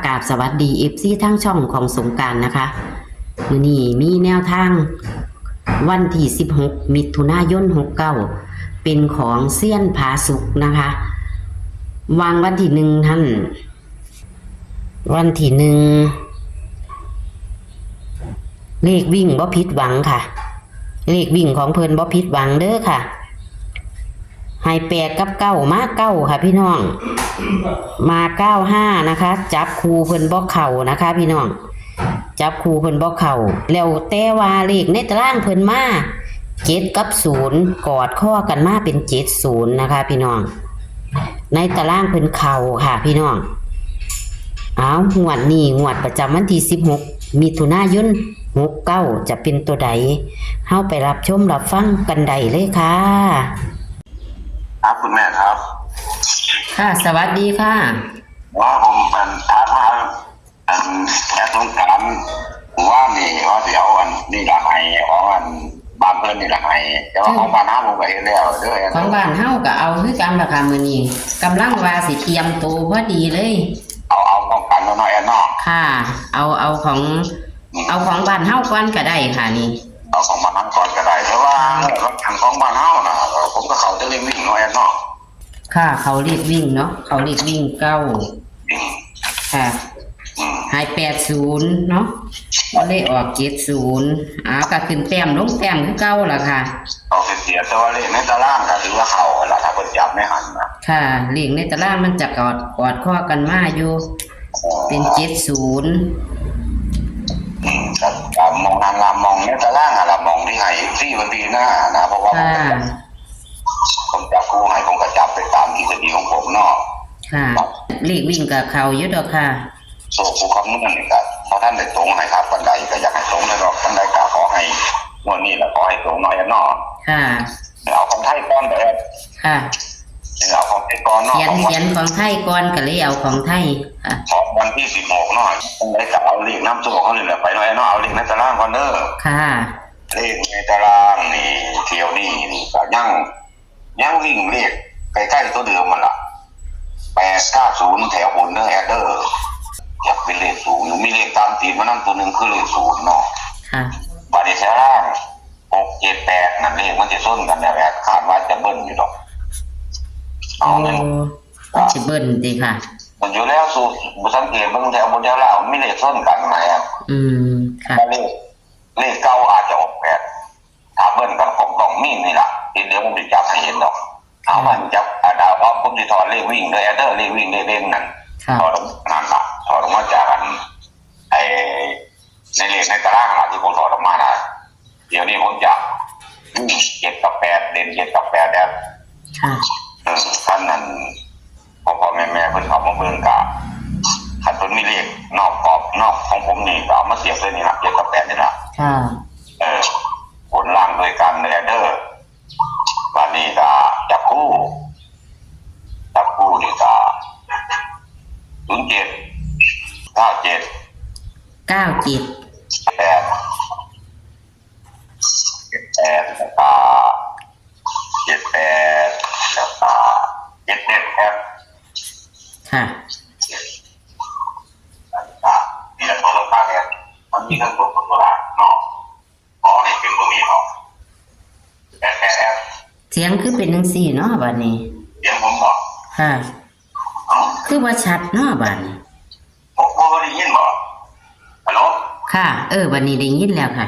กราบสวัสดีFCทั้งช่องของสงกรานต์นะคะมื้อนี้มีแนวทางวันที่16มิถุนายน69เป็นของเซียนผาสุกนะคะวางวันที่1ท่านวันที่1เลขวิ่งบ่ผิดหวังค่ะเลขวิ่งของเพิ่นบ่ผิดหวังเด้อค่ะให้8กับ9มา9ค่ะพี่น้องมา95นะคะจับคู่เพิ่นบ่เข้านะคะพี่น้องจับคู่เพิ่นบ่เข้าแล้วแต่ว่าเลขในตารางเพิ่นมา7กับ0กอดข้อกันมาเป็น70นะคะพี่น้องในตารางเพิ่นเข้าค่ะพี่น้องเอางวดนี้งวดประจำวันที่16มิถุนายน69จะเป็นตัวใดเฮาไปรับชมรับฟังกันได้เลยค่ะครับคุณแม่ครับค่ะสวัสดีค่ะว่าผมเป็นถามว่าแค่ต้องการว่านี่ว่าเดี๋ยวนี่ละไห้ของบ้านเพื่อนนี่ละไห้แต่ว่าของบ้านน้าผมก็เห็นแล้วด้วยของบ้านเฮาก็เอาคือกันล่ะค่ะมื้อนี้กำลังว่าสิเตรียมตัวพอดีเลยเอาต้องการน้อยๆเนาะค่ะเอาของบ้านเฮาก่อนก็ได้ค่ะนี่เอาของบ้านน้าก่อนก็ได้แต่ว่าของบ้านเฮาน่ะผมก็เขาจะเล่นวิ่งน้อยเนาะค่ะเขาเรียกวิ่งเนาะเขาเรียกวิ่ง9ค่ะให้80เนาะก็เลยออก70ก็ขึ้นแต้มลงแต้มคือเก่าล่ะค่ะเอาเสียแต่ว่าเลขในตารางก็ถือว่าเขาล่ะถ้าเพิ่นจับไม่หันนะค่ะเลขในตารางมันจะกอดข้อกันมาอยู่เป็น70ครับมองนางลามองในตารางอะล่ะมองที่ให้ซี่วันดีหน้านะเพราะว่าผมจับคู่ให้ผมก็จับไปตามทฤษฎีของผมเนาะค่ะเลขวิ่งกับเขาอยู่ดอกค่ะโซ่ผู้คำนวณนี่ครับเพราะท่านได้ตรงให้ครับบันไดก็อยากให้ตรงในรอบบันไดก็ขอให้งวดนี้แหละขอให้ตรงหน่อยเนาะค่ะเอาของไทยก้อนเด้อค่ะเอาของไทยก้อนเนาะเขียนของไทยก้อนก็เลยเอาของไทยค่ะของวันที่16เนาะบันไดก็เอาเลขน้ำโซ่เขาเลยแหละไปหน่อยเนาะเอาเลขในตารางก่อนเด้อค่ะเลขในตารางนี่เที่ยวนี่ก็ยังวิ่งเลขใกล้ๆตัวเดิมมันล่ะ890แถวบนเด้อแอดเดอร์อยากเป็นเลขสูงอยู่มีเลขตามตีนมานั่งตัวหนึ่งคือเลข0เนาะค่ะบัตรแถวล่าง678นั่นเลขมันจะส้นกันแหละคาดว่าจะเบิ้ลอยู่ดอกเอาเงินก็จะเบิ้ลดีค่ะมันอยู่แล้วสูตรบุสังเกตบางแถวบนแถวล่างไม่เลขส้นกันไหมครับค่ะเลขเก้าอาจจะออก8ถ้าเบิ้ลกันคงต้องมีนี่แหละเดี๋ยวผมจะจับให้เห็นดอกเอามันจับดาวเพราะผมจะถอดเลขวิ่งเลยแอดเดอร์เลขวิ่งเลขเด่นนั่นถอดนั่นละถอดออกมาจากกันในเลขในตารางละที่ผมถอดออกมาได้เดี๋ยวนี้ผมจะ7 กับ 8เด่น7 กับ 8แล้วท่านนั้นพ่อแม่เพิ่นเขามาเบิ่งกะขันเพิ่นมีเลขนอกกรอบนอกของผมนี่ก็เอามาเสียบเลยนี่ละ7 กับ 8นี่ละผลล่างโดยการแอดเดอร์วันนี้ก็จับคู่นี่ก็07 97 8แล้วก็78แล้วก็77ครับค่ะนี่แหละตัวภาพเนี่ยมันมีทั้งตัวหลักเนาะขอให้เป็นตัวนี้เนาะเสียงคือเป็นจังซี่เนาะบัดนี้เสียงผมบอกค่ะคือว่าชัดเนาะบัดนี้ผมบ่ได้ยินบ่ฮัลโหลค่ะบัดนี้ได้ยินแล้วค่ะ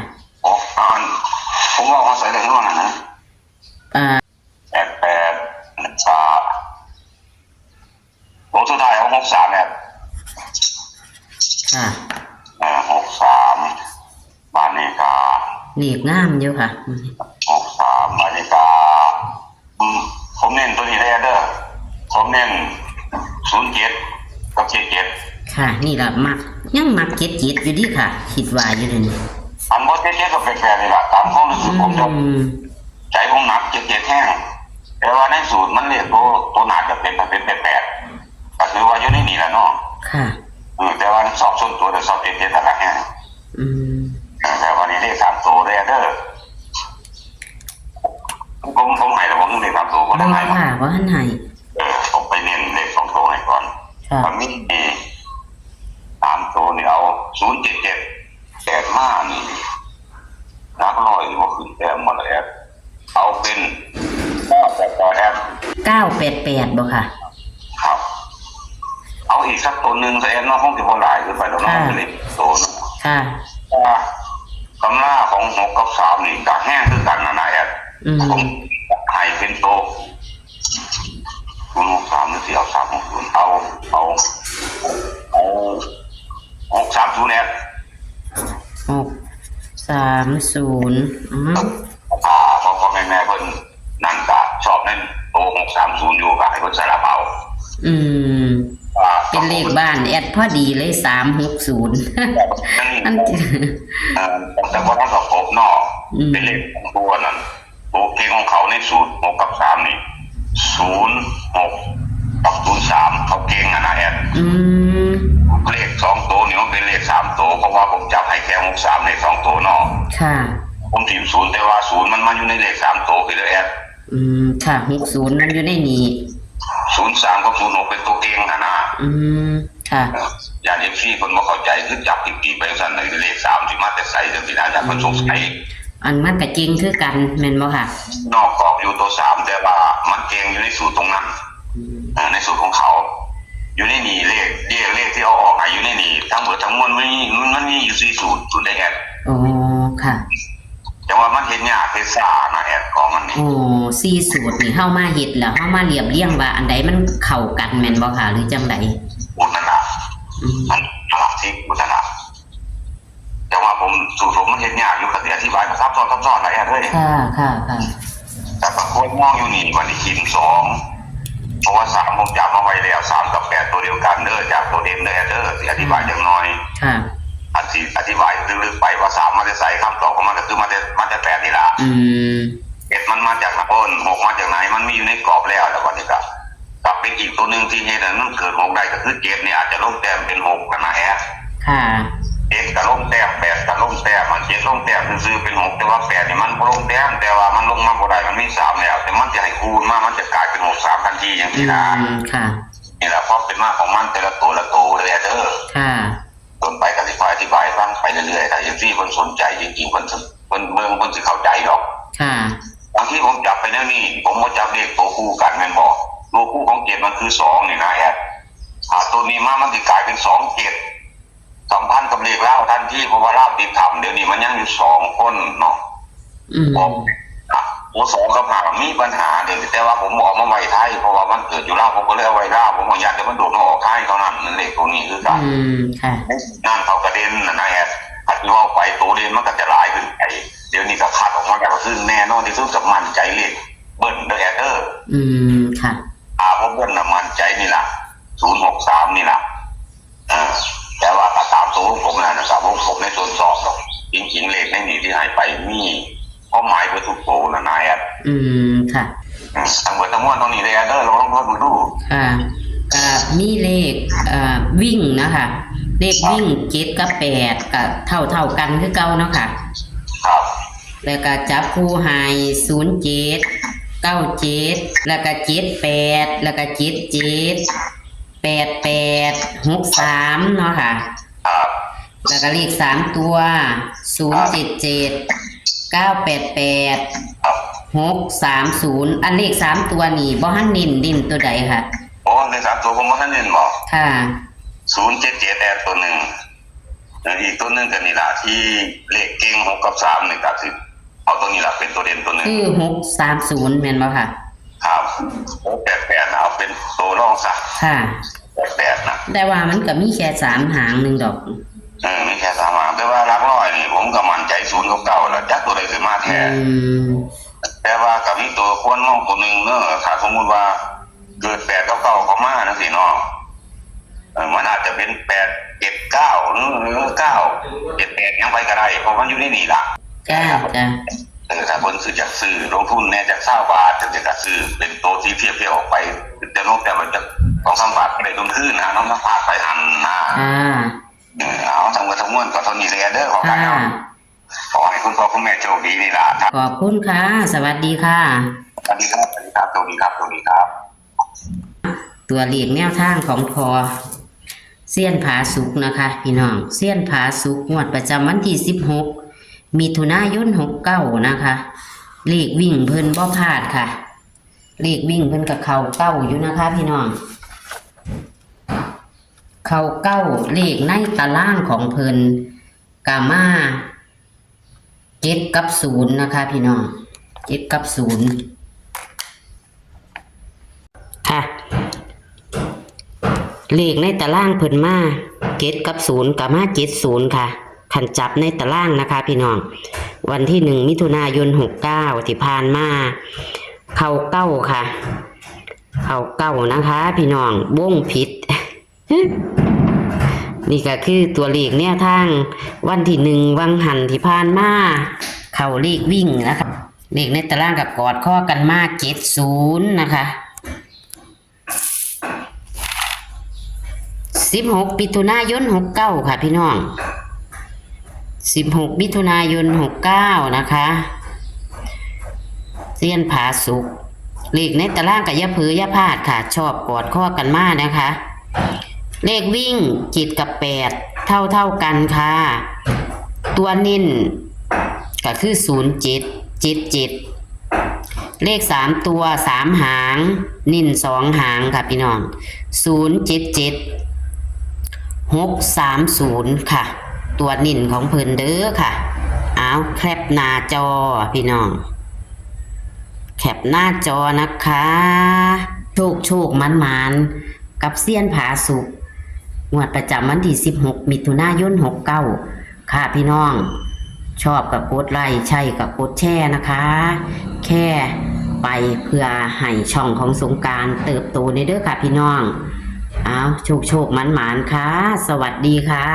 ผมว่าเขาใส่ได้ทั้งนั้นนะ8โลสุดท้ายเอา63เนี่ย63บานิกาเรียกงามอยู่ค่ะ63บานิกาผมเน้นตัวนี้ได้เด้อผมเน้น07กับ77ค่ะนี่ล่ะยังมัก77อยู่ดิค่ะคิดว่าอยู่นี่อันบ่77ก็แปลกๆนี่ล่ะตามความรู้สึกผมจบใจผมหนัก77แห้งแต่ว่าในสูตรมันเรียกตัวหนาจะเป็น88ก็คือว่าอยู่ในนี่แหละเนาะค่ะแต่ว่าสอบส่วนตัวแต่สอบ77แต่ละแห้งแต่วันนี้เลข3ตัวได้เด้อผมให้แล้วผมเลข3ตัวก็ได้ค่ะว่าให้ผมไปเน้นเลข2ตัวให้ก่อนมันมี 077แต่มานี่นักร้อยบ่ขึ้นแต่มาแล้วแอดเอาเป็น988แอด 988บ่ค่ะ ครับเอาอีกสักตัวหนึ่งแอดเนาะคงจะบ่หลายขึ้นไปแล้วเนาะเป็นเลขตัวนึง ค่ะ ตำราของ6กับ3นี่ก็แห้งคือกันนะแอดผมให้เป็นโตคุณ3หรือ4เอา360เอา630แอด 630พ่อแม่เพิ่นนั่นก็ชอบนั่นโต630อยู่ก็ให้เพิ่นใส่ละเป๋าเป็นเลขบ้านแอดพอดีเลย360อันแต่ว่าถ้าเขาพบนอกเป็นเลขของตัวนั้นตัวเก่งของเขาในสูตร6กับ3นี่06กับ03เขาเก่งนะแอดเลข2ตัวนี่มันเป็นเลข3ตัวเพราะว่าผมจับให้แค่63เลข2ตัวนอกค่ะผมถีบ0แต่ว่า0มันมาอยู่ในเลข3ตัวคือแอดค่ะ60มันอยู่ในนี้03กับ06เป็นตัวเก่งนะค่ะอย่าง FC คนบ่เข้าใจคือจับติดๆไปซั่นในเลข3สิมาแต่ใส่จังซี่นะอย่างเพิ่นสงสัยอันมันก็จริงคือกันแม่นบ่ค่ะนอกกรอบอยู่ตัว3แต่ว่ามันเก่งอยู่ในสูตรตรงนั้นในสูตรของเขาอยู่ในนี่เลขที่เอาออกอยู่ในนี่ทั้งหมดทั้งมวลมันมีอยู่4สูตรได้แอดอ๋อค่ะแต่ว่ามันเฮ็ดยากเฮ็ดซ่านะแอดของมันนี่4สูตรนี่เฮามาเฮ็ดแล้วเฮามาเรียบเรียงว่าอันใดมันเข้ากันแม่นบ่ค่ะหรือจังได๋อุตนะมันหลักที่อุตนะแต่ว่าผมสูตรผมมันเฮ็ดยากอยู่ก็สิอธิบายซับซ้อนหลายอันเด้ยค่ะแต่บางคนมองอยู่นี่วันนี้คิด2เพราะว่า3ผมจับมาไว้แล้ว3กับ8ตัวเดียวกันเด้อจากตัวเด่นเด้อสิอธิบายจังน้อยค่ะอธิบายลึกๆไปว่า3มันจะใส่คำตอบของมันก็คือมันจะ8นี่ล่ะ7มันมาจากไหน6มาจากไหนมันมีอยู่ในกรอบแล้ววันนี้ก็กลับไปอีกตัวนึงที่เฮ็ดนั้นมันเกิด6ได้ก็คือ7เนี่ยอาจจะลงแต้มเป็น6กันนะแอดค่ะ7ก็ลงแต้ม8ก็ลงแต้มมัน7ลงแต้มซื่อๆเป็น6แต่ว่า8นี่มันบ่ลงแต้มแต่ว่ามันลงมาบ่ได้มันมี3แล้วแต่มันจะให้คูณมามันจะกลายเป็น6 3ทันทีอย่างที่นะค่ะนี่แหละเพราะเป็นมาของมันแต่ละตัวเลยเด้อค่ะต้นไปก็อธิบายฟังไปเรื่อยๆถ้าอย่างที่คนสนใจจริงๆคนเมืองคนสิเข้าใจหรอกค่ะบางที่ผมจับไปแล้วนี่ผมก็จับเลขตัวคู่กันแม่นบ่ตัวคู่ของ7มันคือ2นี่นะแอดตัวนี้มันสิกลายเป็น27สัมพันธ์กับเลขลาวทันทีเพราะว่าลาวติดธรรมเดี๋ยวนี้มันยังอยู่2คนเนาะโอ้2กับ5มีปัญหาเดี๋ยวแต่ว่าผมออกมาไว้ไทยเพราะว่ามันเกิดอยู่ลาวผมก็เลยเอาไว้ลาวผมอยากจะมันโดดมาออกไทยเท่านั้นนั่นเลขตัวนี้คือกันค่ะนั่นเขากระเด็นนะแอดอัดว่าไปตัวเด่นมันก็จะหลายขึ้นไปเดี๋ยวนี้ก็คัดออกมาแล้วซึ่งแน่นอนที่สุดกับมั่นใจเลขเบิ้ลเด้อแอดค่ะผมเบิ้ลน่ะมั่นใจนี่ล่ะ063นี่ล่ะแต่ว่าถ้าตามตัวผมนะครับผมในส่วนสอบหรอกจริงๆเลขในนี้ที่ให้ไปมีข้อหมายเพื่อทุกโตนะนายค่ะทั้งหมดทั้งมวลตรงนี้เลยเด้อลองดูค่ะมีเลขวิ่งนะคะเลขวิ่ง7กับ8ก็เท่ากันคือเก่าเนาะค่ะครับแล้วก็จับคู่ให้07 97แล้วก็78แล้วก็77 88 63เนาะค่ะแล้วก็เลข3ตัว077 988 630อันเลข3ตัวนี่บ่ทันเน้นตัวใดค่ะเลข3ตัวผมบ่ทันเน้นบ่ค่ะ077แอดตัวนึงอีกตัวนึงก็นี่ล่ะที่เลขเก่ง6กับ3นี่ก็สิเอาตัวนี้ล่ะเป็นตัวเด่นตัวนึงคือ630แม่นบ่ค่ะครับ88เอาเป็นตัวรองซะค่ะ88นะแต่ว่ามันก็มีแค่3หางนึงดอกมีแค่3หางแต่ว่าหลักร้อยนี่ผมก็มั่นใจ0กับ9แล้วจักตัวใดสิมาแท้แต่ว่าก็มีตัวควรมองตัวนึงเนาะถ้าสมมุติว่าเกิด8กับ9เข้ามาจังซี่เนาะมันอาจจะเป็น8 7 9หรือ9 7 8ยังไปก็ได้เพราะมันอยู่ในนี่ล่ะจ้าถ้าเพิ่นซื้อจากซื้อลงทุนแน่จาก20บาทจะก็ซื้อเป็นโตที่เทียบออกไปแต่ลงแต่มันจะ2-3บาทได้ต้นคืนนะน้องพาไปหันนะเอาทั้งหมดทั้งมวลก็เท่านี้เลยเด้อขอให้ขอให้คุณพ่อคุณแม่โชคดีนี่ล่ะขอบคุณค่ะสวัสดีค่ะสวัสดีครับโชคดีครับตัวเลขแนวทางของพอ เซียนผาสุกนะคะพี่น้องเซียนผาสุกงวดประจำวันที่16มิถุนายน69นะคะเลขวิ่งเพิ่นบ่พลาดค่ะเลขวิ่งเพิ่นกับเข้าเก้าอยู่นะคะพี่น้องเข้าเก้าเลขในตารางของเพิ่นกามา7 กับ 0นะคะพี่น้อง7 กับ 0ค่ะเลขในตารางเพิ่นมา7 กับ 0กับมา70ค่ะขันจับในตารางนะคะพี่น้องวันที่1มิถุนายน69ที่ผ่านมาเข้าเก้าค่ะเข้าเก้านะคะพี่น้องวงผิด นี่ก็คือตัวเลขเนี่ยทางวันที่1วังหันที่ผ่านมาเข้าเลขวิ่งนะคะเลขในตารางกับกอดข้อกันมา70นะคะ16มิถุนายน69ค่ะพี่น้อง16มิถุนายน69นะคะเซียนผาสุกเลขในตารางกับยะเผือยะพาดค่ะชอบกอดข้อกันมานะคะเลขวิ่ง7 กับ 8เท่ากันค่ะตัวนิ่นก็คือ0777เลข3ตัว3หางนิ่น2หางค่ะพี่น้อง077 630ค่ะตัวนิ่นของเพิ่นเด้อค่ะเอาแคปหน้าจอพี่น้องแคปหน้าจอนะคะโชคมันกับเซียนผาสุกงวดประจำวันที่16มิถุนายน69ค่ะพี่น้องชอบกับกดไลค์ใช่กับกดแชร์นะคะแค่ไปเพื่อให้ช่องของสงกรานต์เติบโตในเด้อค่ะพี่น้องเอาโชคมันค่ะสวัสดีค่ะ